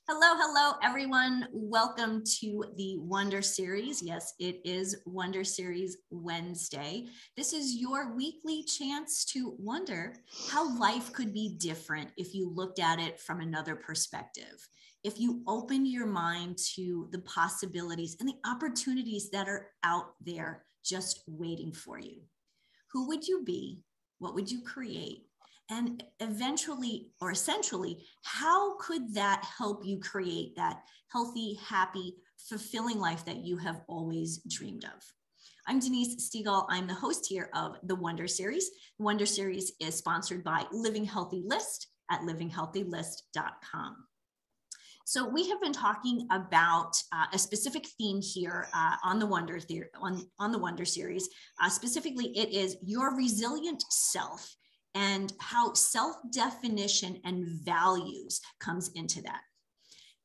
Hello, everyone. Welcome to the Wonder Series. Yes, it is Wonder Series Wednesday. This is your weekly chance to wonder how life could be different if you looked at it from another perspective. If you open your mind to the possibilities and the opportunities that are out there just waiting for you. Who would you be? What would you create? And eventually, or essentially, how could that help you create that healthy, happy, fulfilling life that you have always dreamed of? I'm Denise Stegall. I'm the host here of the Wonder Series. The Wonder Series is sponsored by Living Healthy List at livinghealthylist.com. So we have been talking about a specific theme here on the Wonder on the Wonder Series. Specifically, it is your resilient self, and how self-definition and values comes into that.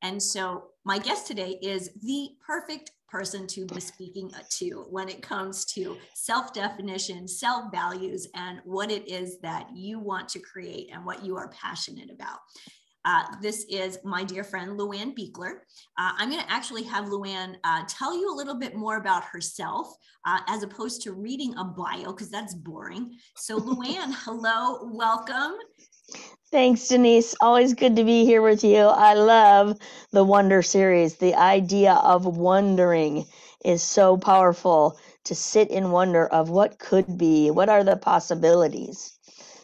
And so my guest today is the perfect person to be speaking to when it comes to self-definition, self-values, and what it is that you want to create and what you are passionate about. This is my dear friend, LuAnn Buechler. I'm going to actually have LuAnn tell you a little bit more about herself as opposed to reading a bio, because that's boring. So LuAnn, hello, welcome. Thanks, Denise. Always good to be here with you. I love the Wonder Series. The idea of wondering is so powerful, to sit in wonder of what could be, what are the possibilities.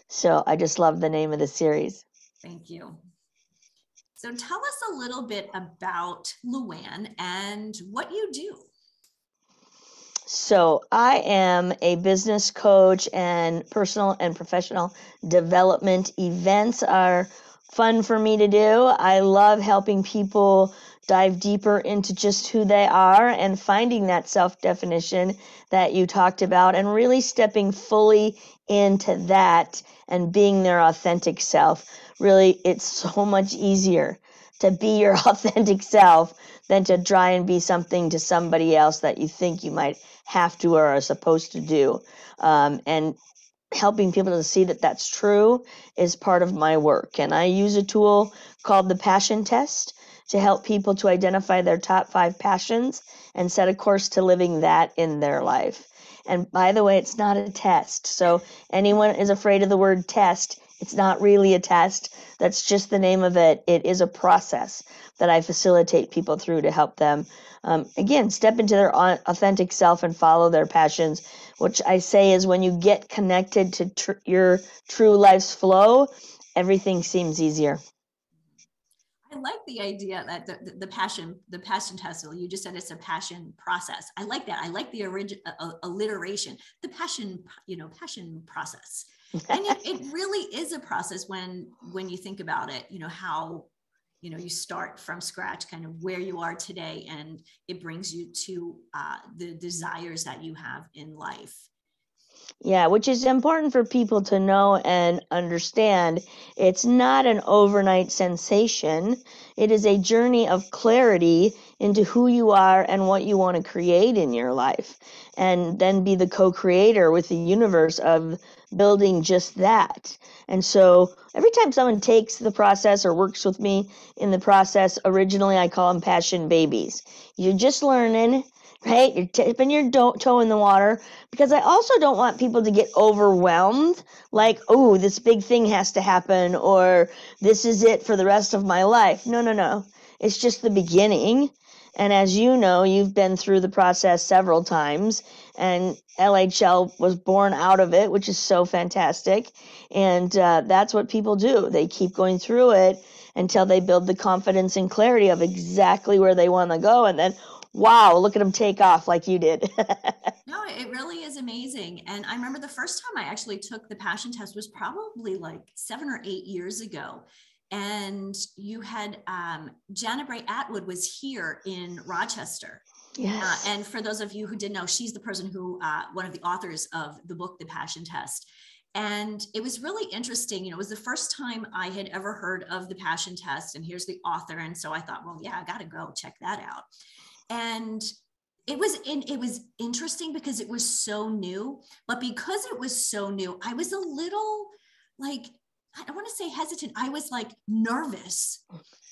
So I just love the name of the series. Thank you. So tell us a little bit about LuAnn and what you do. So I am a business coach, and personal and professional development events are fun for me to do. I love helping people dive deeper into just who they are and finding that self-definition that you talked about, and really stepping fully into that and being their authentic self. Really, it's so much easier to be your authentic self than to try and be something to somebody else that you think you might have to or are supposed to do. And helping people to see that that's true is part of my work. And I use a tool called the Passion Test to help people to identify their top 5 passions and set a course to living that in their life. And by the way, it's not a test. So anyone is afraid of the word test, it's not really a test. That's just the name of it. It is a process that I facilitate people through to help them, again, step into their authentic self and follow their passions, which I say is when you get connected to your true life's flow, everything seems easier. I like the idea that the passion test. You just said it's a passion process. I like that. I like the original alliteration, the passion process. And it really is a process when you think about it, how, you start from scratch, kind of where you are today, and it brings you to the desires that you have in life. Yeah, which is important for people to know and understand. It's not an overnight sensation. It is a journey of clarity into who you are and what you want to create in your life, and then be the co-creator with the universe of building just that. And so every time someone takes the process or works with me in the process, originally I call them passion babies. You're just learning, right? You're tipping your toe in the water, because I also don't want people to get overwhelmed, like, oh, this big thing has to happen, or this is it for the rest of my life. No. It's just the beginning. And as you know, you've been through the process several times, and LHL was born out of it, which is so fantastic. And that's what people do. They keep going through it until they build the confidence and clarity of exactly where they want to go. And then, wow, look at them take off like you did. No, it really is amazing. And I remember the first time I actually took the passion test was probably like 7 or 8 years ago. And you had Janet Bray Atwood was here in Rochester. Yes. And for those of you who didn't know, she's the person who, one of the authors of the book, The Passion Test. And it was really interesting. It was the first time I had ever heard of the Passion Test, and here's the author. And so I thought, well, yeah, I got to go check that out. And it was interesting because it was so new, but because it was so new, I was a little like I don't want to say hesitant. I was like nervous,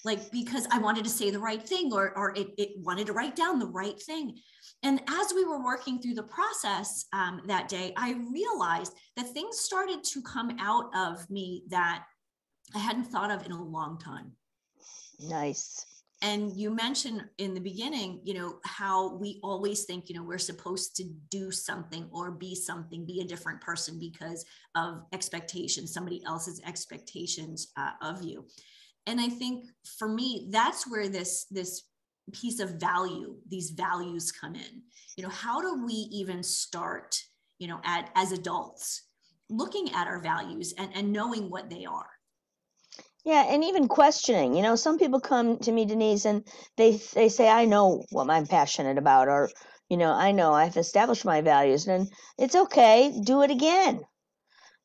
like because I wanted to say the right thing, or it wanted to write down the right thing. And as we were working through the process that day, I realized that things started to come out of me that I hadn't thought of in a long time. Nice. And you mentioned in the beginning, how we always think, we're supposed to do something or be something, be a different person because of expectations, somebody else's expectations of you. And I think for me, that's where this piece of value, these values come in. How do we even start, as adults, looking at our values and knowing what they are? Yeah, and even questioning. Some people come to me, Denise, and they say, I know what I'm passionate about, or, I know I've established my values, and it's okay, do it again.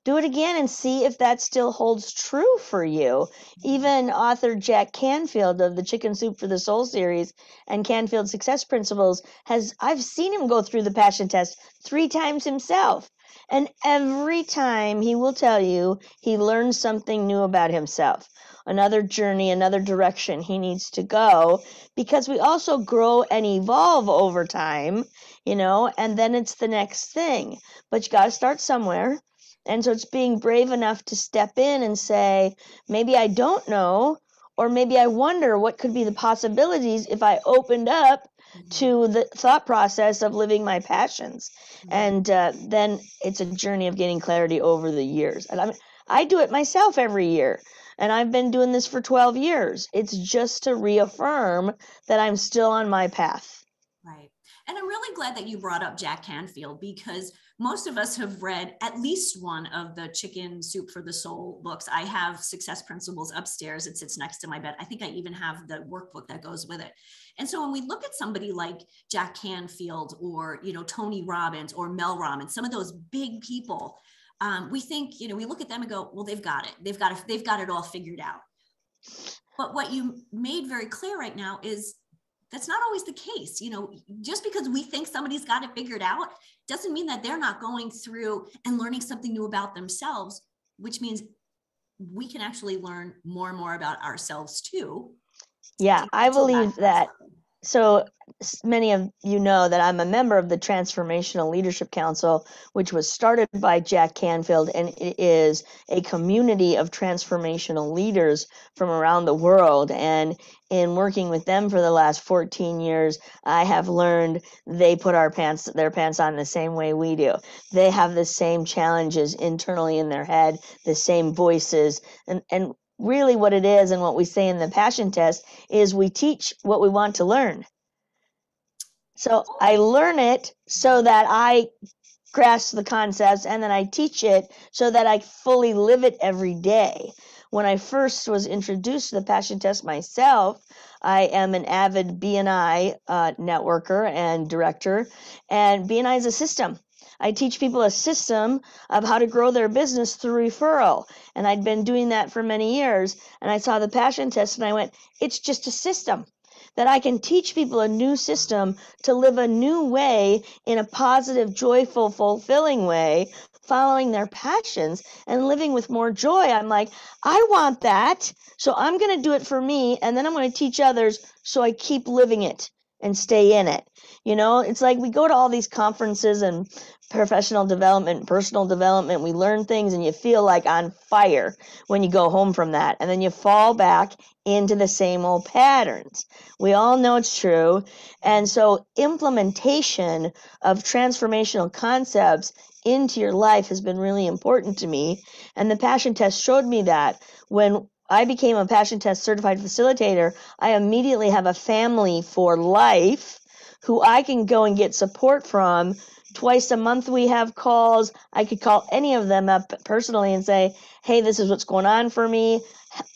Do it again and see if that still holds true for you. Even author Jack Canfield of the Chicken Soup for the Soul series and Canfield Success Principles I've seen him go through the passion test 3 times himself. And every time he will tell you he learns something new about himself, another journey, another direction he needs to go, because we also grow and evolve over time, and then it's the next thing. But you got to start somewhere. And so it's being brave enough to step in and say, maybe I don't know, or maybe I wonder what could be the possibilities if I opened up to the thought process of living my passions. And then it's a journey of gaining clarity over the years. And I do it myself every year. And I've been doing this for 12 years. It's just to reaffirm that I'm still on my path. Right. And I'm really glad that you brought up Jack Canfield, because most of us have read at least one of the Chicken Soup for the Soul books. I have Success Principles upstairs. It sits next to my bed. I think I even have the workbook that goes with it. And so when we look at somebody like Jack Canfield or, Tony Robbins or Mel Robbins, some of those big people, we think, we look at them and go, well, they've got it. They've got it all figured out. But what you made very clear right now is that's not always the case. Just because we think somebody's got it figured out doesn't mean that they're not going through and learning something new about themselves, which means we can actually learn more and more about ourselves too. Yeah, I believe that. So many of you know that I'm a member of the Transformational Leadership Council, which was started by Jack Canfield, and it is a community of transformational leaders from around the world. And in working with them for the last 14 years, I have learned they put their pants on the same way we do. They have the same challenges internally in their head, the same voices, and really what it is and what we say in the passion test is we teach what we want to learn. So I learn it so that I grasp the concepts, and then I teach it so that I fully live it every day. When I first was introduced to the passion test myself, I am an avid BNI networker and director, and BNI is a system. I teach people a system of how to grow their business through referral. And I'd been doing that for many years. And I saw the passion test and I went, it's just a system that I can teach people a new system to live a new way in a positive, joyful, fulfilling way, following their passions and living with more joy. I'm like, I want that. So I'm going to do it for me. And then I'm going to teach others so I keep living it and stay in it. It's like we go to all these conferences and professional development, personal development. We learn things and you feel like on fire when you go home from that. And then you fall back into the same old patterns. We all know it's true. And so implementation of transformational concepts into your life has been really important to me. And the passion test showed me that. When I became a passion test certified facilitator, I immediately have a family for life who I can go and get support from. Twice a month we have calls. I could call any of them up personally and say, hey, this is what's going on for me.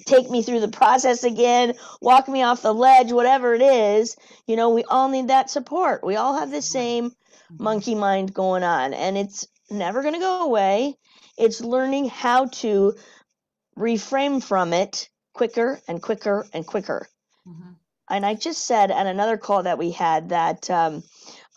Take me through the process again, walk me off the ledge, whatever it is. We all need that support. We all have the same monkey mind going on, and it's never going to go away. It's learning how to reframe from it quicker and quicker and quicker. And I just said on another call that we had that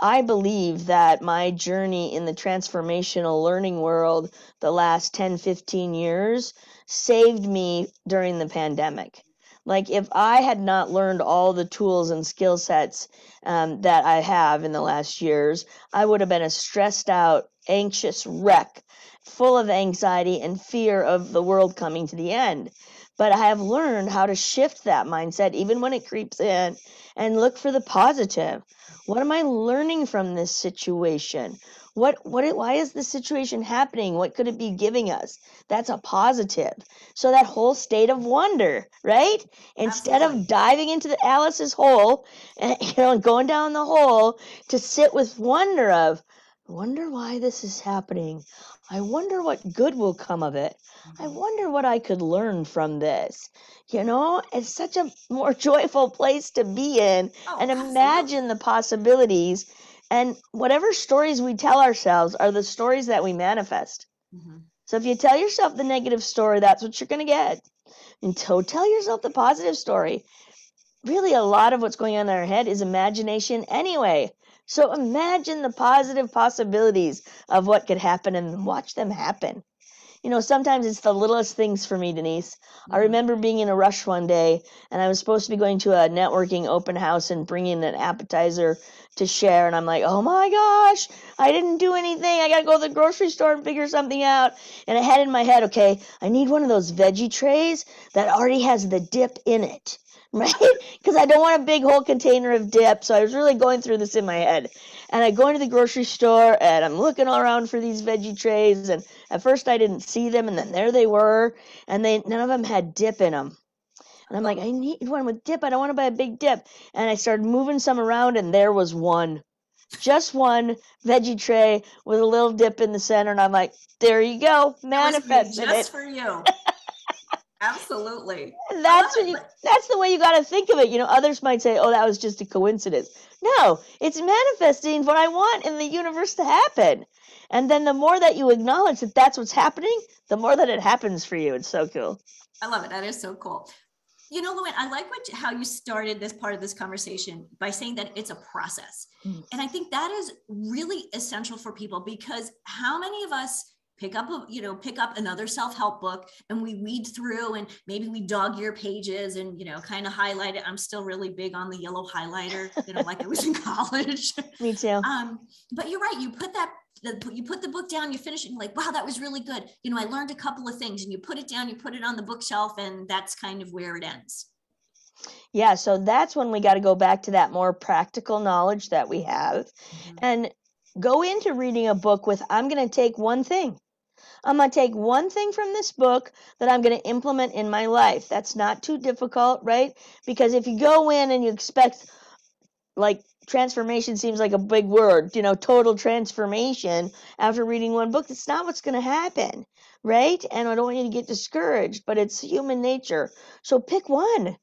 I believe that my journey in the transformational learning world the last 10, 15 years saved me during the pandemic. Like if I had not learned all the tools and skill sets that I have in the last years, I would have been a stressed out, anxious wreck, full of anxiety and fear of the world coming to the end. But I have learned how to shift that mindset, even when it creeps in, and look for the positive. What am I learning from this situation? Why is this situation happening? What could it be giving us? That's a positive. So that whole state of wonder, right? Instead Absolutely. of diving into the Alice's hole and going down the hole, to sit with wonder of, I wonder why this is happening. I wonder what good will come of it. I wonder what I could learn from this. It's such a more joyful place to be in, Oh, and absolutely. imagine the possibilities. And whatever stories we tell ourselves are the stories that we manifest. Mm-hmm. So if you tell yourself the negative story, that's what you're going to get. And so tell yourself the positive story. Really, a lot of what's going on in our head is imagination anyway. So imagine the positive possibilities of what could happen and watch them happen. Sometimes it's the littlest things for me, Denise. I Mm-hmm. remember being in a rush one day, and I was supposed to be going to a networking open house and bringing an appetizer to share. And I'm like, oh my gosh, I didn't do anything. I got to go to the grocery store and figure something out. And I had in my head, okay, I need one of those veggie trays that already has the dip in it. Right? Because I don't want a big whole container of dip. So I was really going through this in my head. And I go into the grocery store and I'm looking all around for these veggie trays. And at first I didn't see them, and then there they were, and none of them had dip in them. And I'm like, Oh, I need one with dip. I don't want to buy a big dip. And I started moving some around, and there was one. Just one veggie tray with a little dip in the center. And I'm like, there you go, it was made manifested it. just for you. Absolutely. And I love that's the way you got to think of it. Others might say, oh, that was just a coincidence. No, it's manifesting what I want in the universe to happen. And then the more that you acknowledge that that's what's happening, the more that it happens for you. It's so cool. I love it. That is so cool. Luann, I like how you started this part of this conversation by saying that it's a process. And I think that is really essential for people, because how many of us pick up another self-help book and we read through, and maybe we dog ear pages and, kind of highlight it. I'm still really big on the yellow highlighter, like I was in college. Me too. But you're right. You put the book down, you finish it, and you're like, wow, that was really good. I learned a couple of things, and you put it down, you put it on the bookshelf, and that's kind of where it ends. Yeah, so that's when we got to go back to that more practical knowledge that we have, and go into reading a book with, I'm going to take one thing. I'm going to take one thing from this book that I'm going to implement in my life. That's not too difficult, right? Because if you go in and you expect, like, transformation seems like a big word, total transformation after reading one book, that's not what's going to happen, right? And I don't want you to get discouraged, but it's human nature. So pick one,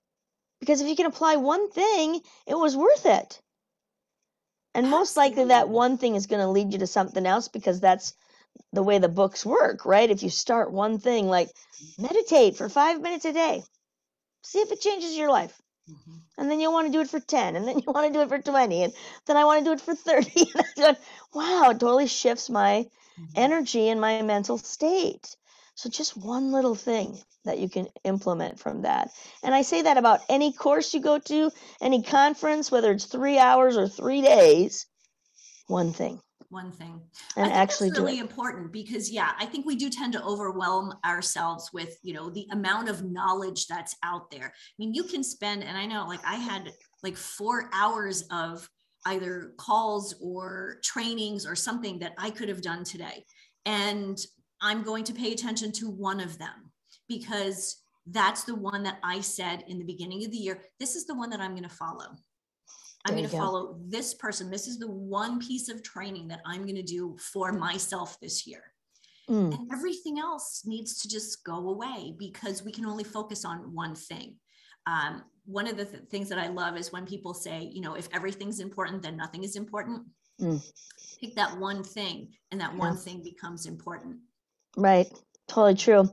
because if you can apply one thing, it was worth it. And most likely that Absolutely. one thing is going to lead you to something else, because that's the way the books work, right? If you start one thing, like meditate for 5 minutes a day, see if it changes your life. And then you'll want to do it for 10, and then you want to do it for 20, and then I want to do it for 30. And wow, it totally shifts my energy and my mental state. So just one little thing that you can implement from that. And I say that about any course you go to, any conference, whether it's 3 hours or 3 days, one thing. One thing. And I think actually that's do really it. important, because I think we do tend to overwhelm ourselves with, the amount of knowledge that's out there. I mean, you can spend, and I know, like, I had like 4 hours of either calls or trainings or something that I could have done today. And I'm going to pay attention to one of them, because that's the one that I said in the beginning of the year, this is the one that I'm going to follow. I'm going to follow this person. This is the one piece of training that I'm going to do for myself this year. And everything else needs to just go away, because we can only focus on one thing. One of the things that I love is when people say, if everything's important, then nothing is important. Pick that one thing, and that one thing becomes important. Right. Totally true.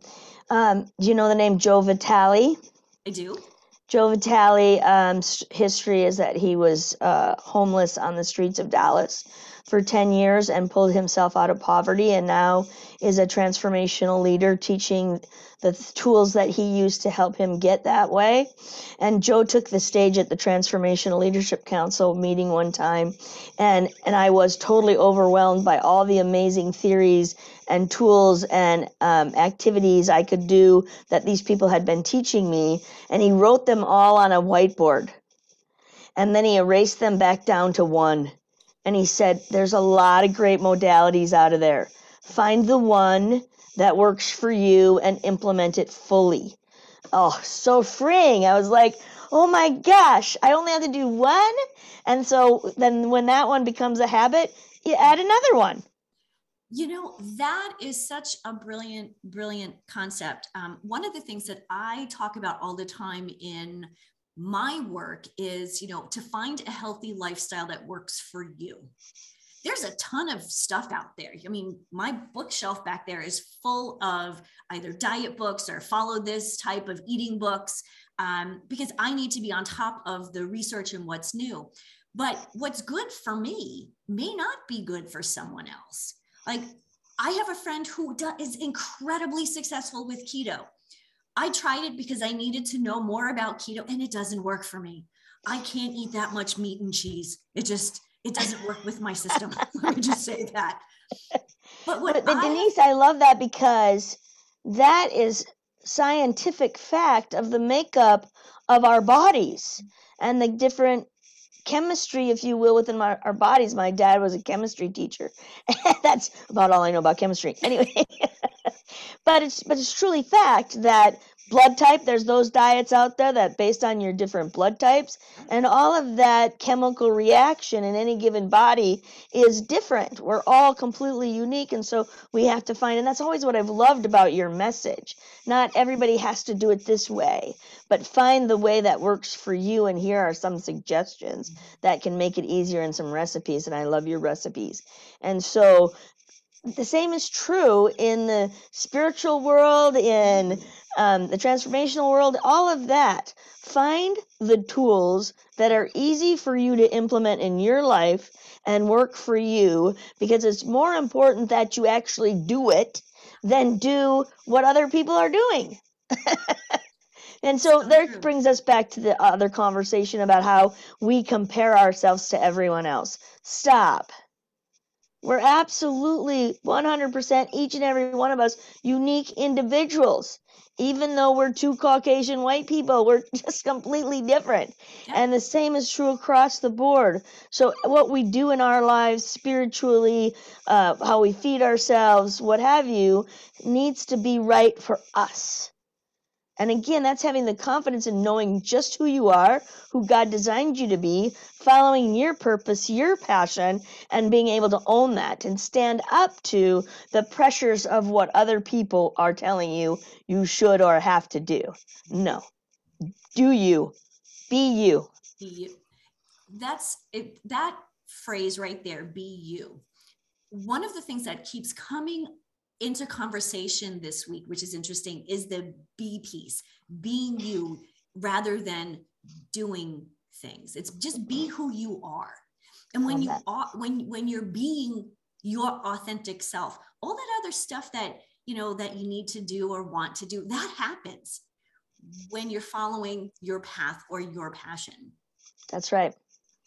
Do you know the name Joe Vitale? I do. Joe Vitale, history is that he was homeless on the streets of Dallas for 10 years and pulled himself out of poverty, and now is a transformational leader teaching the tools that he used to help him get that way. And Joe took the stage at the Transformational Leadership Council meeting one time, and I was totally overwhelmed by all the amazing theories and tools and activities I could do that these people had been teaching me. And he wrote them all on a whiteboard. And then he erased them back down to one. And he said, there's a lot of great modalities out of there. Find the one that works for you and implement it fully. Oh, so freeing. I was like, oh my gosh, I only have to do one. And so then when that one becomes a habit, you add another one. You know, that is such a brilliant, brilliant concept. One of the things that I talk about all the time in my work is, to find a healthy lifestyle that works for you. There's a ton of stuff out there. I mean, my bookshelf back there is full of either diet books or follow this type of eating books, because I need to be on top of the research and what's new. But what's good for me may not be good for someone else. Like, I have a friend who is incredibly successful with keto. I tried it because I needed to know more about keto, and it doesn't work for me. I can't eat that much meat and cheese. It doesn't work with my system. Let me just say that. But Denise, I love that, because that is scientific fact of the makeup of our bodies and the different chemistry, if you will, within our bodies. My dad was a chemistry teacher. That's about all I know about chemistry. Anyway, but it's truly fact that blood type, there's those diets out there that based on your different blood types, and all of that chemical reaction in any given body is different. We're all completely unique, and so we have to find, and that's always what I've loved about your message. Not everybody has to do it this way, but find the way that works for you, and here are some suggestions that can make it easier and some recipes, and I love your recipes. And so the same is true in the spiritual world, in the transformational world, all of that. Find the tools that are easy for you to implement in your life and work for you, because it's more important that you actually do it than do what other people are doing. And so that brings us back to the other conversation about how we compare ourselves to everyone else. Stop. We're absolutely 100%, each and every one of us, unique individuals. Even though we're two Caucasian white people, we're just completely different. Yep. And the same is true across the board. So what we do in our lives spiritually, how we feed ourselves, what have you, needs to be right for us. And again, that's having the confidence in knowing just who you are, who God designed you to be, following your purpose, your passion, and being able to own that and stand up to the pressures of what other people are telling you you should or have to do. No. Do you. Be you. Be you. That's it, that phrase right there, be you. One of the things that keeps coming into conversation this week, which is interesting, is the be piece, being you rather than doing things. It's just be who you are. And when you are, when you're being your authentic self, all that other stuff that, that you need to do or want to do, that happens when you're following your path or your passion. That's right.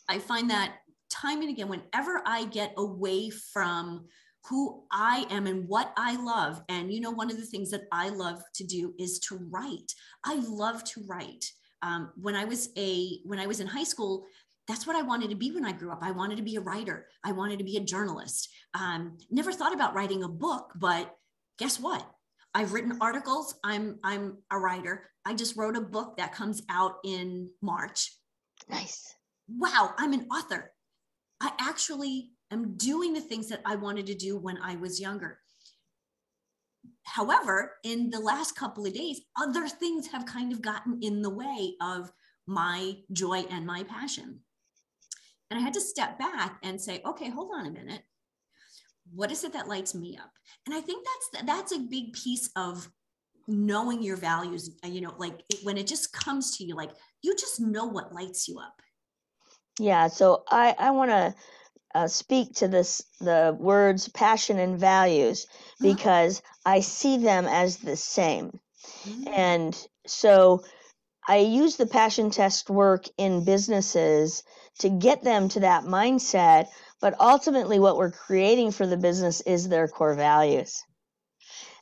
I find that time and again, whenever I get away from who I am and what I love. And, one of the things that I love to do is to write. I love to write. When I was in high school, that's what I wanted to be when I grew up. I wanted to be a writer. I wanted to be a journalist. Never thought about writing a book, but guess what? I've written articles. I'm a writer. I just wrote a book that comes out in March. Nice. Wow, I'm an author. I actually am doing the things that I wanted to do when I was younger. However, in the last couple of days, other things have kind of gotten in the way of my joy and my passion. And I had to step back and say, okay, hold on a minute. What is it that lights me up? And I think that's a big piece of knowing your values, like when it just comes to you, like you just know what lights you up. Yeah, so I want to speak to the words passion and values, because I see them as the same. And so I use the passion test work in businesses to get them to that mindset, but ultimately what we're creating for the business is their core values.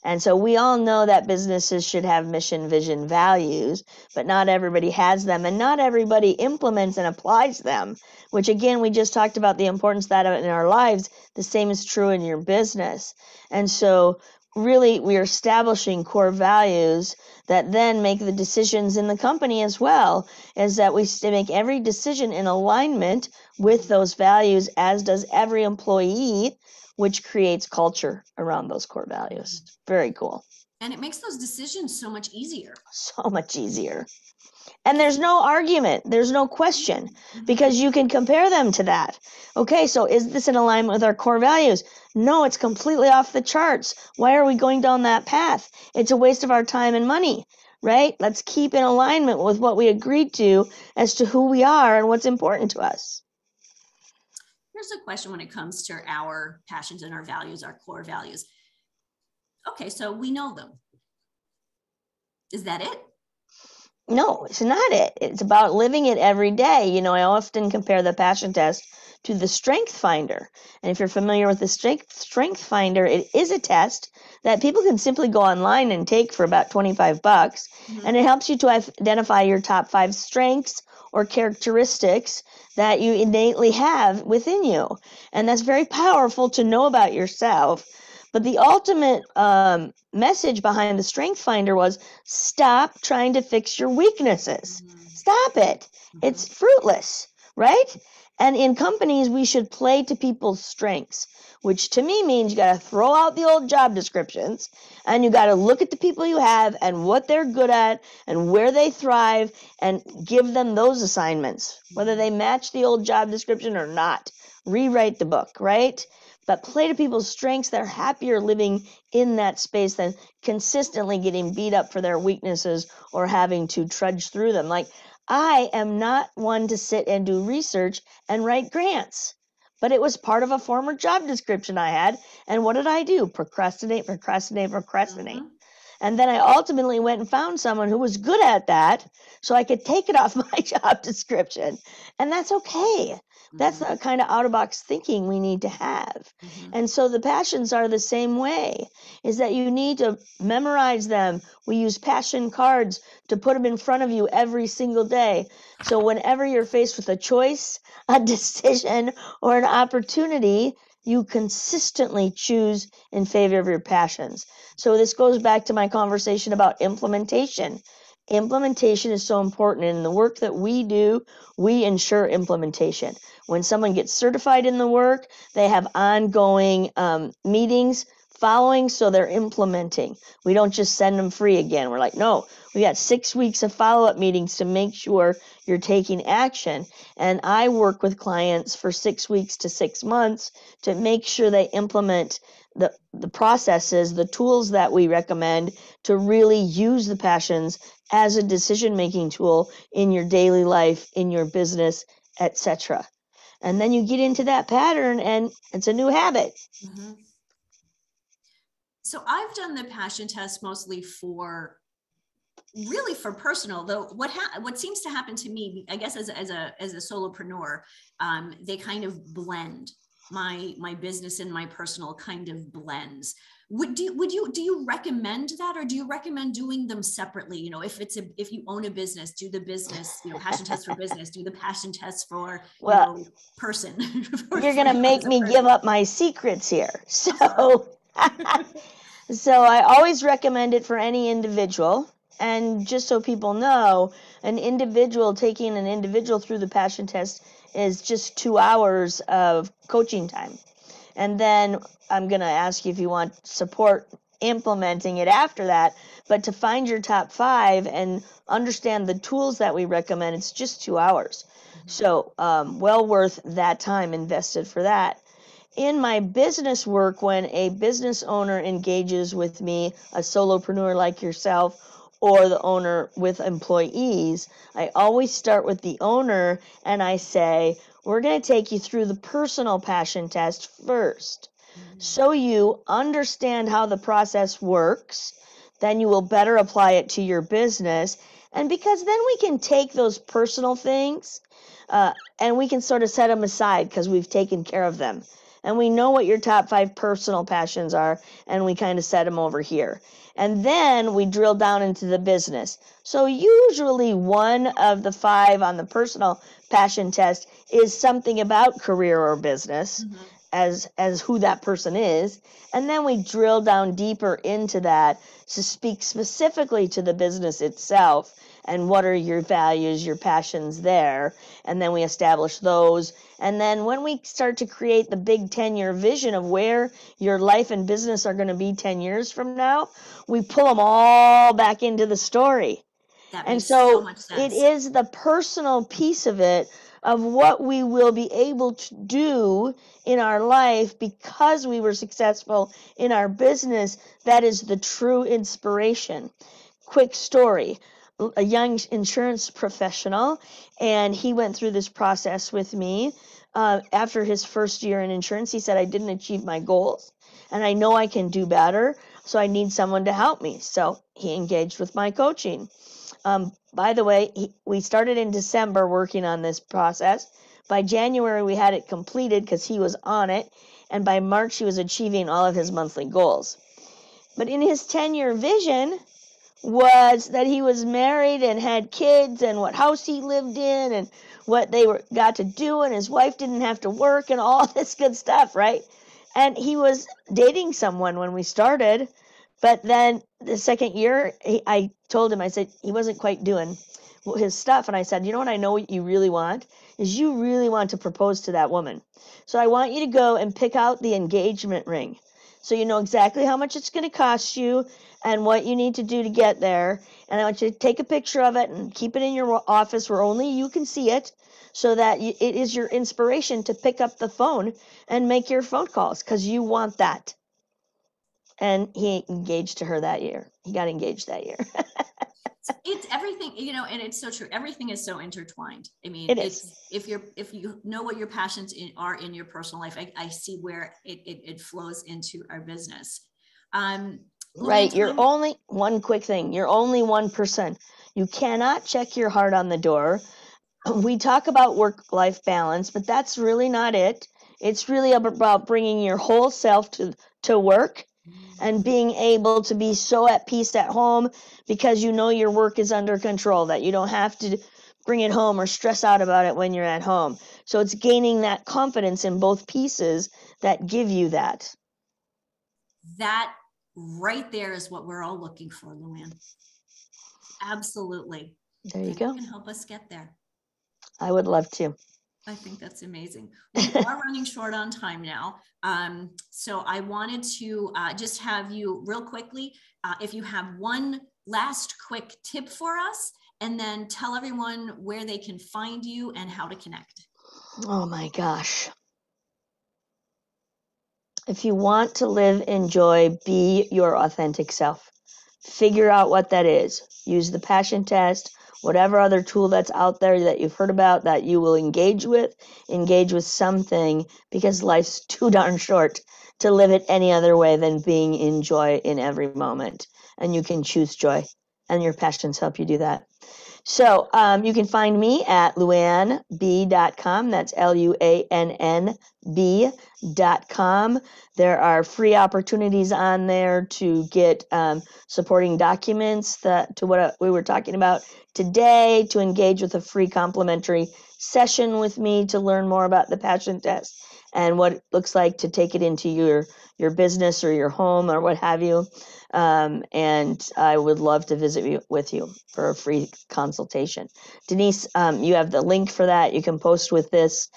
And so we all know that businesses should have mission, vision, values, but not everybody has them, and not everybody implements and applies them, which again, we just talked about the importance of that in our lives. The same is true in your business. And so really we're establishing core values that then make the decisions in the company as well, is that we make every decision in alignment with those values, as does every employee, which creates culture around those core values. Very cool. And it makes those decisions so much easier. So much easier. And there's no argument. There's no question, because you can compare them to that. Okay, so is this in alignment with our core values? No, it's completely off the charts. Why are we going down that path? It's a waste of our time and money, right? Let's keep in alignment with what we agreed to as to who we are and what's important to us. Here's a question when it comes to our passions and our values, our core values. Okay, so we know them. Is that it? No, it's not it. It's about living it every day. I often compare the passion test to the strength finder. And if you're familiar with the strength finder, it is a test that people can simply go online and take for about $25. And it helps you to identify your top 5 strengths or characteristics that you innately have within you. And that's very powerful to know about yourself. But the ultimate message behind the Strength Finder was, stop trying to fix your weaknesses. Stop it. It's fruitless, right? And in companies, we should play to people's strengths, which to me means you got to throw out the old job descriptions, and you got to look at the people you have and what they're good at and where they thrive, and give them those assignments, whether they match the old job description or not. Rewrite the book, right? But play to people's strengths. They're happier living in that space than consistently getting beat up for their weaknesses or having to trudge through them. Like, I am not one to sit and do research and write grants, but it was part of a former job description I had. And what did I do? Procrastinate. And then I ultimately went and found someone who was good at that so I could take it off my job description. And that's okay. That's the kind of out-of-box thinking we need to have. And so the passions are the same way, is that you need to memorize them. We use passion cards to put them in front of you every single day. So whenever you're faced with a choice, a decision, or an opportunity, you consistently choose in favor of your passions. So this goes back to my conversation about implementation. Implementation is so important. In the work that we do, we ensure implementation. When someone gets certified in the work, they have ongoing meetings following, so they're implementing. We don't just send them free again. We're like, no, we got 6 weeks of follow-up meetings to make sure you're taking action. And I work with clients for 6 weeks to 6 months to make sure they implement the processes, the tools that we recommend to really use the passions as a decision-making tool in your daily life, in your business, etc. And then you get into that pattern and it's a new habit. So I've done the passion test mostly for personal, though what seems to happen to me, I guess, as a solopreneur, they kind of blend. My business and my personal kind of blends. Do you recommend that, or do you recommend doing them separately? If you own a business, do the business, passion test for business, do the passion test for person. You're gonna make me give up my secrets here. So so I always recommend it for any individual. And just so people know, taking an individual through the passion test is just 2 hours of coaching time. And then I'm going to ask you if you want support implementing it after that. But to find your top 5 and understand the tools that we recommend, it's just 2 hours. So well worth that time invested for that. in my business work, when a business owner engages with me, a solopreneur like yourself, or the owner with employees, I always start with the owner and I say, we're going to take you through the personal passion test first, so you understand how the process works. Then you will better apply it to your business. And because then we can take those personal things and we can sort of set them aside because we've taken care of them. And we know what your top 5 personal passions are, and we kind of set them over here. And then we drill down into the business. So usually one of the 5 on the personal passion test is something about career or business, as who that person is. And then we drill down deeper into that to speak specifically to the business itself and what are your values, your passions there. And then we establish those. And then when we start to create the big 10-year vision of where your life and business are going to be 10 years from now, we pull them all back into the story. That And makes so so much it sense. is the personal piece of it, of what we will be able to do in our life because we were successful in our business, that is the true inspiration. Quick story. A young insurance professional, and he went through this process with me. After his first year in insurance, he said, I didn't achieve my goals, and I know I can do better, so I need someone to help me. So he engaged with my coaching. By the way, we started in December working on this process. By January, we had it completed because he was on it, and by March, he was achieving all of his monthly goals. But in his 10-year vision was that he was married and had kids, and what house he lived in, and what they got to do, and his wife didn't have to work, and all this good stuff, right? And he was dating someone when we started, but then the second year, I told him, I said, he wasn't quite doing his stuff, and I said, you know what I know what you really want? Is you really want to propose to that woman. So I want you to go and pick out the engagement ring, so you know exactly how much it's going to cost you and what you need to do to get there. And I want you to take a picture of it and keep it in your office where only you can see it, so that it is your inspiration to pick up the phone and make your phone calls, because you want that. And he engaged to her that year. He got engaged that year. It's everything, and it's so true. Everything is so intertwined. I mean, It is. it's if you know what your passions are in your personal life, I see where it flows into our business. Right. You're only one quick thing. You're only 1%. You cannot check your heart on the door. We talk about work-life balance, but that's really not it. It's really about bringing your whole self to work and being able to be so at peace at home because you know your work is under control, that you don't have to bring it home or stress out about it when you're at home. So it's gaining that confidence in both pieces that give you that. That right there is what we're all looking for, LuAnn. Absolutely. There you go. You can help us get there. I would love to. I think that's amazing. We are running short on time now. So I wanted to just have you real quickly, if you have one last quick tip for us, and then tell everyone where they can find you and how to connect. Oh my gosh. If you want to live in joy, be your authentic self. Figure out what that is. Use the passion test, whatever other tool that's out there that you've heard about that you will engage with something, because life's too darn short to live it any other way than being in joy in every moment. And you can choose joy, and your passions help you do that. So you can find me at luannb.com. That's LuAnnB.com. There are free opportunities on there to get supporting documents to what we were talking about today, to engage with a free complimentary session with me to learn more about the passion test and what it looks like to take it into your business or your home or what have you. And I would love to visit with you for a free consultation. Denise, you have the link for that. You can post with this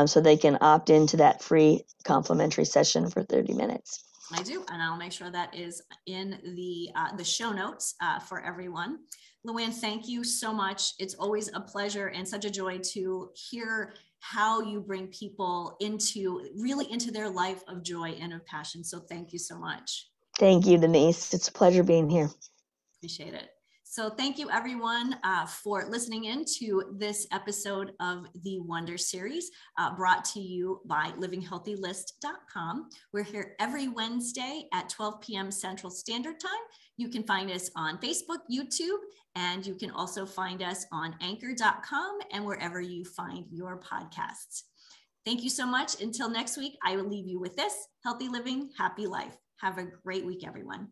so they can opt into that free complimentary session for 30 minutes. I do, and I'll make sure that is in the show notes for everyone. LuAnn, thank you so much. It's always a pleasure and such a joy to hear how you bring people really into their life of joy and of passion. So thank you so much. Thank you, Denise. It's a pleasure being here. Appreciate it. So thank you everyone for listening in to this episode of the Wonder Series brought to you by livinghealthylist.com. We're here every Wednesday at 12 p.m. Central Standard Time. You can find us on Facebook, YouTube, and you can also find us on anchor.com and wherever you find your podcasts. Thank you so much. Until next week, I will leave you with this: healthy living, happy life. Have a great week, everyone.